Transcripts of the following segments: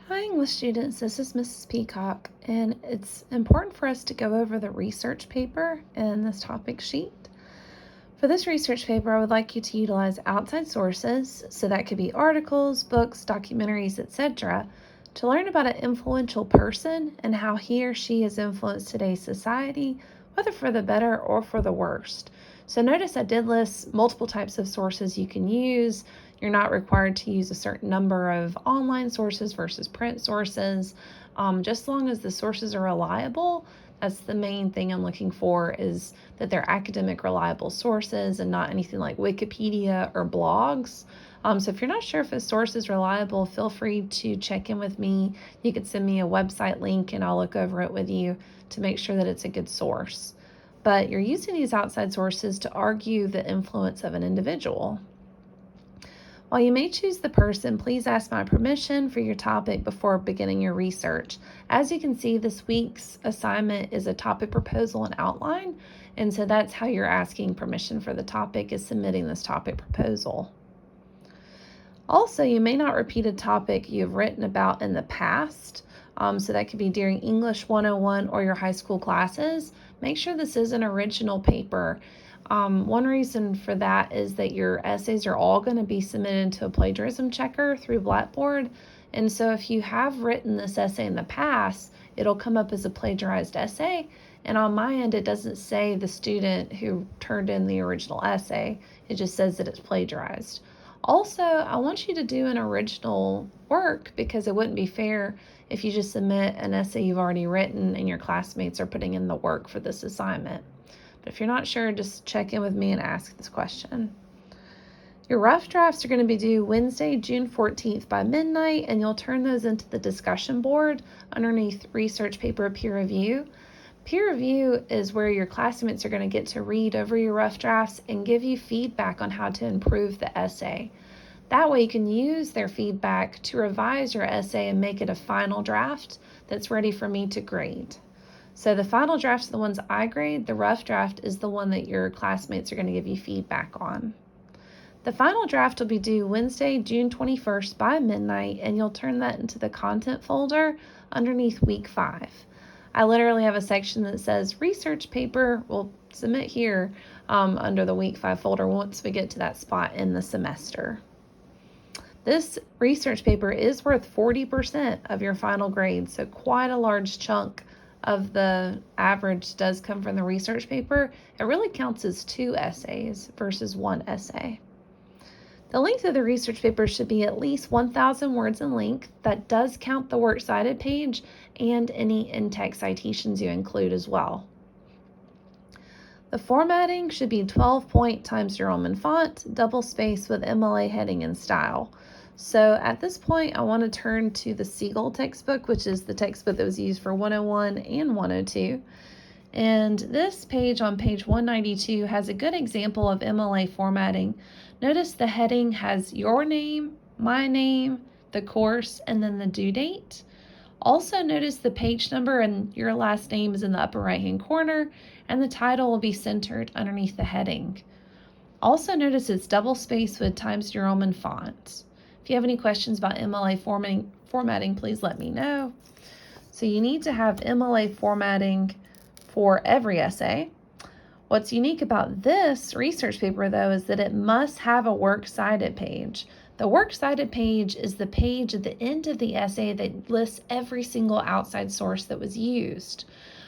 Hi, English students. This is Mrs. Peacock, and it's important for us to go over the research paper in this topic sheet. For this research paper, I would like you to utilize outside sources, so that could be articles, books, documentaries, etc., to learn about an influential person and how he or she has influenced today's society, whether for the better or for the worst. So notice I did list multiple types of sources you can use. You're not required to use a certain number of online sources versus print sources. Just as long as the sources are reliable, that's the main thing I'm looking for, is that they're academic reliable sources and not anything like Wikipedia or blogs. So if you're not sure if a source is reliable, feel free to check in with me. You could send me a website link and I'll look over it with you to make sure that it's a good source. But you're using these outside sources to argue the influence of an individual. While you may choose the person, please ask my permission for your topic before beginning your research. As you can see, this week's assignment is a topic proposal and outline, and so that's how you're asking permission for the topic, is submitting this topic proposal. Also, you may not repeat a topic you've written about in the past, so that could be during English 101 or your high school classes. Make sure this is an original paper. One reason for that is that your essays are all going to be submitted to a plagiarism checker through Blackboard. And so if you have written this essay in the past, it'll come up as a plagiarized essay. And on my end, it doesn't say the student who turned in the original essay. It just says that it's plagiarized. Also, I want you to do an original work, because it wouldn't be fair if you just submit an essay you've already written and your classmates are putting in the work for this assignment. But if you're not sure, just check in with me and ask this question. Your rough drafts are going to be due Wednesday, June 14th by midnight, and you'll turn those into the discussion board underneath research paper peer review. Peer review is where your classmates are going to get to read over your rough drafts and give you feedback on how to improve the essay. That way you can use their feedback to revise your essay and make it a final draft that's ready for me to grade. So the final draft are the ones I grade. The rough draft is the one that your classmates are going to give you feedback on. The final draft will be due Wednesday, June 21st by midnight, and you'll turn that into the content folder underneath week 5. I literally have a section that says research paper. We'll submit here under the week 5 folder once we get to that spot in the semester. This research paper is worth 40% of your final grade, so quite a large chunk of the average does come from the research paper. It really counts as 2 essays versus 1 essay. The length of the research paper should be at least 1,000 words in length. That does count the works cited page and any in-text citations you include as well. The formatting should be 12-point Times New Roman font, double space with MLA heading and style. So at this point, I want to turn to the Siegel textbook, which is the textbook that was used for 101 and 102. And this page on page 192 has a good example of MLA formatting. Notice the heading has your name, my name, the course, and then the due date. Also notice the page number and your last name is in the upper right-hand corner, and the title will be centered underneath the heading. Also notice it's double spaced with Times New Roman font. If you have any questions about MLA formatting, please let me know. So you need to have MLA formatting for every essay. What's unique about this research paper, though, is that it must have a works cited page. The works cited page is the page at the end of the essay that lists every single outside source that was used.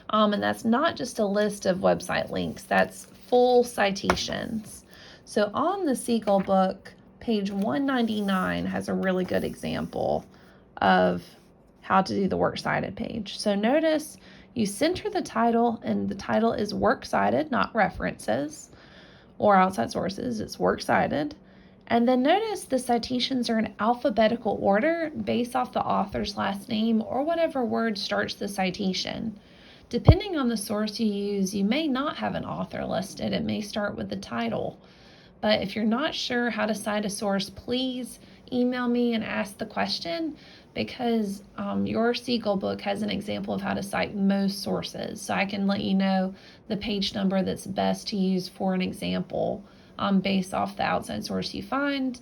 And that's not just a list of website links, that's full citations. So on the Siegel book, page 199 has a really good example of how to do the works cited page. So notice you center the title, and the title is works cited, not references or outside sources. It's works cited. And then notice the citations are in alphabetical order based off the author's last name or whatever word starts the citation. Depending on the source you use, you may not have an author listed. It may start with the title. But if you're not sure how to cite a source, please email me and ask the question, because your Siegel book has an example of how to cite most sources. So I can let you know the page number that's best to use for an example based off the outside source you find.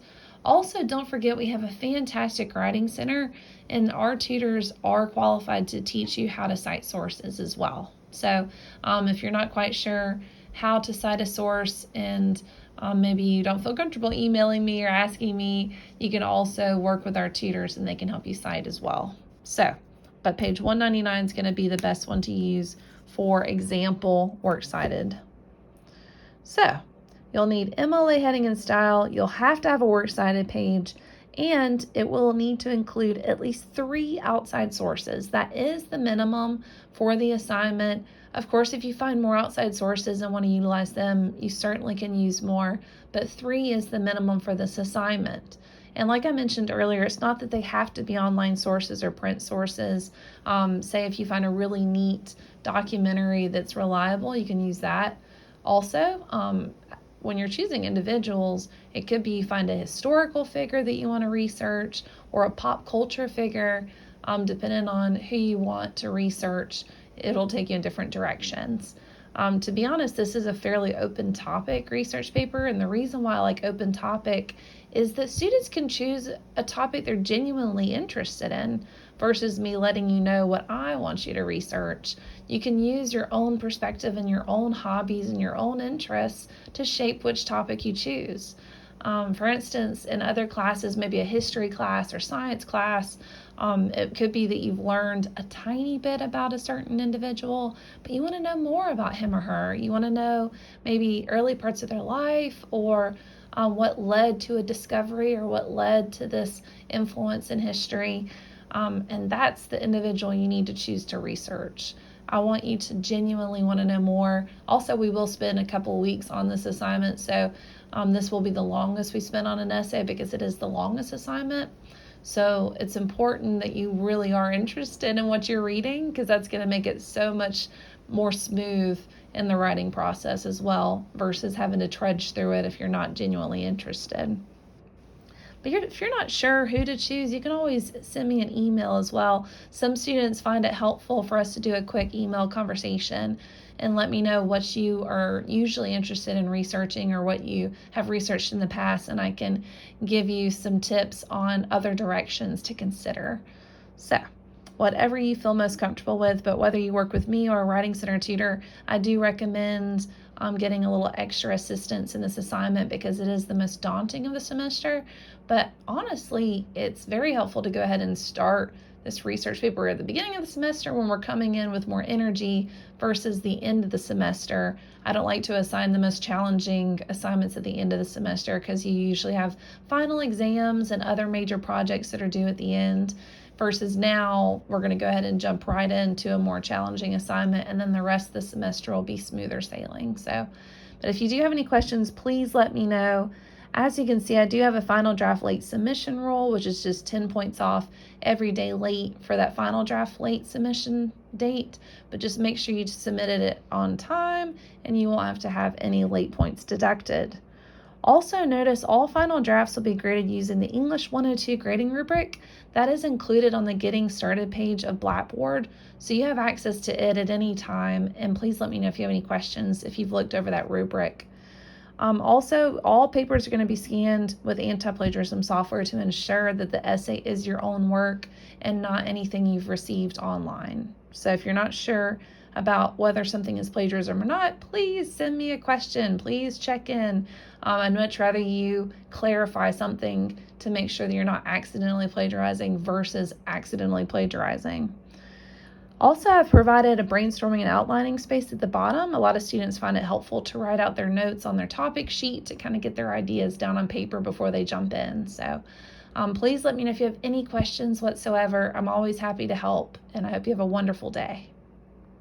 Also, don't forget we have a fantastic writing center, and our tutors are qualified to teach you how to cite sources as well. So if you're not quite sure how to cite a source, and maybe you don't feel comfortable emailing me or asking me, you can also work with our tutors and they can help you cite as well. So, but page 199 is going to be the best one to use for example works cited. So, you'll need MLA heading and style. You'll have to have a works cited page, and it will need to include at least 3 outside sources. That is the minimum for the assignment. Of course, if you find more outside sources and want to utilize them, you certainly can use more, but 3 is the minimum for this assignment. And like I mentioned earlier, it's not that they have to be online sources or print sources. Say if you find a really neat documentary that's reliable, you can use that. Also, when you're choosing individuals, it could be you find a historical figure that you want to research or a pop culture figure. Depending on who you want to research, it'll take you in different directions. To be honest, this is a fairly open topic research paper, and the reason why I like open topic is that students can choose a topic they're genuinely interested in versus me letting you know what I want you to research. You can use your own perspective and your own hobbies and your own interests to shape which topic you choose. For instance, in other classes, maybe a history class or science class, it could be that you've learned a tiny bit about a certain individual, but you want to know more about him or her. You want to know maybe early parts of their life, or what led to a discovery, or what led to this influence in history. And that's the individual you need to choose to research. I want you to genuinely want to know more. Also, we will spend a couple weeks on this assignment, so this will be the longest we spend on an essay because it is the longest assignment. So it's important that you really are interested in what you're reading, because that's going to make it so much more smooth in the writing process as well, versus having to trudge through it if you're not genuinely interested. But if you're not sure who to choose, you can always send me an email as well. Some students find it helpful for us to do a quick email conversation and let me know what you are usually interested in researching or what you have researched in the past, and I can give you some tips on other directions to consider. So, whatever you feel most comfortable with, but whether you work with me or a Writing Center tutor, I do recommend getting a little extra assistance in this assignment because it is the most daunting of the semester. But honestly, it's very helpful to go ahead and start this research paper at the beginning of the semester when we're coming in with more energy versus the end of the semester. I don't like to assign the most challenging assignments at the end of the semester because you usually have final exams and other major projects that are due at the end. Versus now, we're going to go ahead and jump right into a more challenging assignment, and then the rest of the semester will be smoother sailing. So, but if you do have any questions, please let me know. As you can see, I do have a final draft late submission rule, which is just 10 points off every day late for that final draft late submission date. But just make sure you submitted it on time, and you won't have to have any late points deducted. Also, notice all final drafts will be graded using the English 102 grading rubric. That is included on the Getting Started page of Blackboard, so you have access to it at any time, and please let me know if you have any questions if you've looked over that rubric. Also, all papers are going to be scanned with anti-plagiarism software to ensure that the essay is your own work and not anything you've received online. So if you're not sure about whether something is plagiarism or not, please send me a question. Please check in. I'd much rather you clarify something to make sure that you're not accidentally plagiarizing versus accidentally plagiarizing. Also, I've provided a brainstorming and outlining space at the bottom. A lot of students find it helpful to write out their notes on their topic sheet to kind of get their ideas down on paper before they jump in. So please let me know if you have any questions whatsoever. I'm always happy to help, and I hope you have a wonderful day.